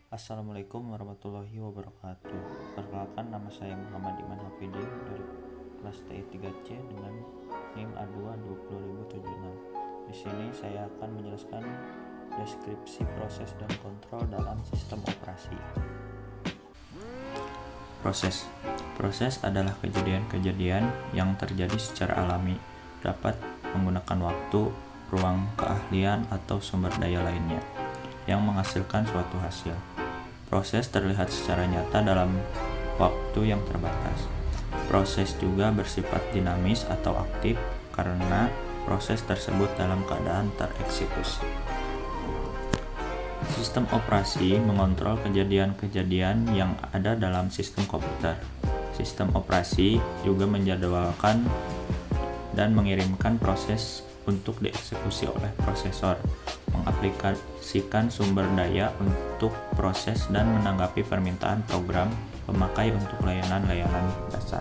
Assalamualaikum warahmatullahi wabarakatuh. Perkenalkan, nama saya Muhammad Iman Hafidin dari kelas TI 3C dengan NIM A2 20076. Di sini saya akan menjelaskan deskripsi proses dan kontrol dalam sistem operasi. Proses adalah kejadian-kejadian yang terjadi secara alami, dapat menggunakan waktu, ruang, keahlian, atau sumber daya lainnya yang menghasilkan suatu hasil. Proses terlihat secara nyata dalam waktu yang terbatas. Proses juga bersifat dinamis atau aktif karena proses tersebut dalam keadaan tereksekusi. Sistem operasi mengontrol kejadian-kejadian yang ada dalam sistem komputer. Sistem operasi juga menjadwalkan dan mengirimkan proses untuk dieksekusi oleh prosesor, mengaplikasikan sumber daya untuk proses dan menanggapi permintaan program pemakai untuk layanan-layanan dasar.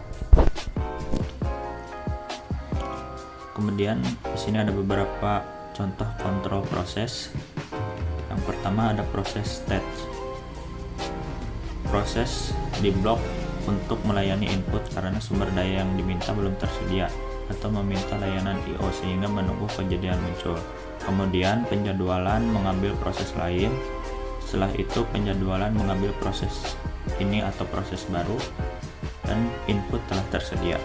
Kemudian di sini ada beberapa contoh kontrol proses. Yang pertama ada proses stage. Proses diblok untuk melayani input karena sumber daya yang diminta belum tersedia, atau meminta layanan I/O sehingga menunggu kejadian muncul. Kemudian penjadwalan mengambil proses lain. Setelah itu penjadwalan mengambil proses ini atau proses baru, dan input telah tersedia.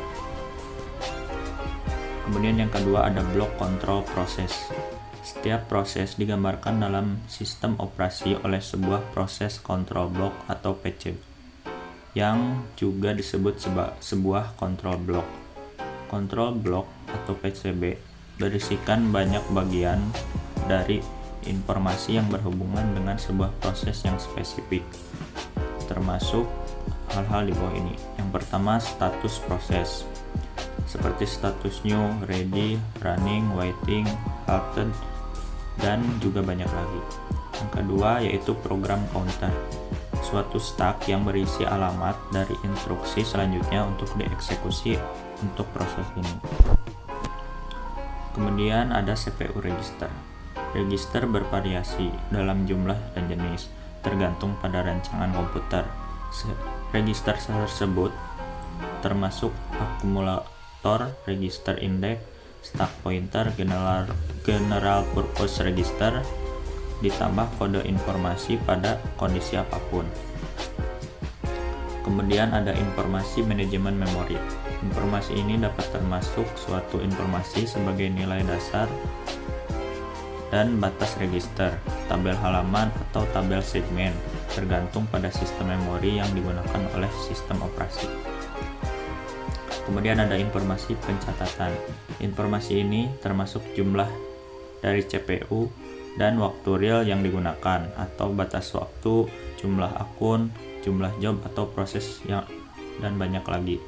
Kemudian yang kedua ada blok kontrol proses. Setiap proses digambarkan dalam sistem operasi oleh sebuah proses kontrol blok atau PCB, yang juga disebut sebuah kontrol blok. Kontrol blok atau PCB berisikan banyak bagian dari informasi yang berhubungan dengan sebuah proses yang spesifik, termasuk hal-hal di bawah ini. Yang pertama, status proses, seperti status new, ready, running, waiting, halted, dan juga banyak lagi. Yang kedua yaitu program counter, suatu stack yang berisi alamat dari instruksi selanjutnya untuk dieksekusi untuk proses ini. Kemudian ada CPU register. Register bervariasi dalam jumlah dan jenis, tergantung pada rancangan komputer. Register tersebut termasuk akumulator, register index, stack pointer, general purpose register, ditambah kode informasi pada kondisi apapun. Kemudian ada informasi manajemen memori. Informasi ini dapat termasuk suatu informasi sebagai nilai dasar dan batas register, tabel halaman, atau tabel segmen, tergantung pada sistem memori yang digunakan oleh sistem operasi. Kemudian ada informasi pencatatan. Informasi ini termasuk jumlah dari CPU dan waktu real yang digunakan, atau batas waktu, jumlah akun, jumlah job atau proses dan banyak lagi.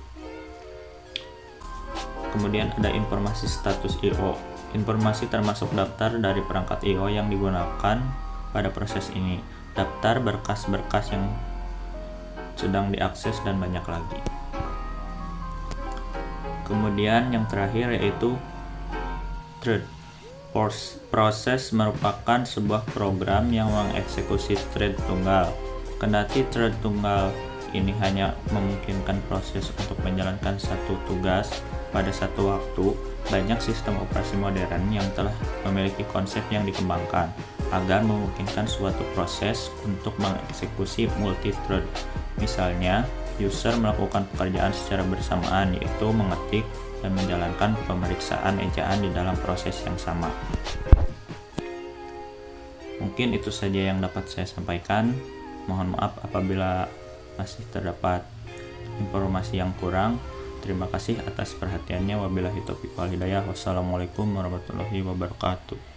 Kemudian ada informasi status I/O. Informasi termasuk daftar dari perangkat I/O yang digunakan pada proses ini, daftar berkas-berkas yang sedang diakses, dan banyak lagi. Kemudian yang terakhir yaitu thread. Proses merupakan sebuah program yang mengeksekusi thread tunggal. Kendati thread tunggal ini hanya memungkinkan proses untuk menjalankan satu tugas pada satu waktu, banyak sistem operasi modern yang telah memiliki konsep yang dikembangkan agar memungkinkan suatu proses untuk mengeksekusi multi-thread. Misalnya, user melakukan pekerjaan secara bersamaan, yaitu mengetik dan menjalankan pemeriksaan ejaan di dalam proses yang sama. Mungkin itu saja yang dapat saya sampaikan. Mohon maaf apabila masih terdapat informasi yang kurang. Terima kasih atas perhatiannya. Wabillahi taufiq wal hidayah. Wassalamualaikum warahmatullahi wabarakatuh.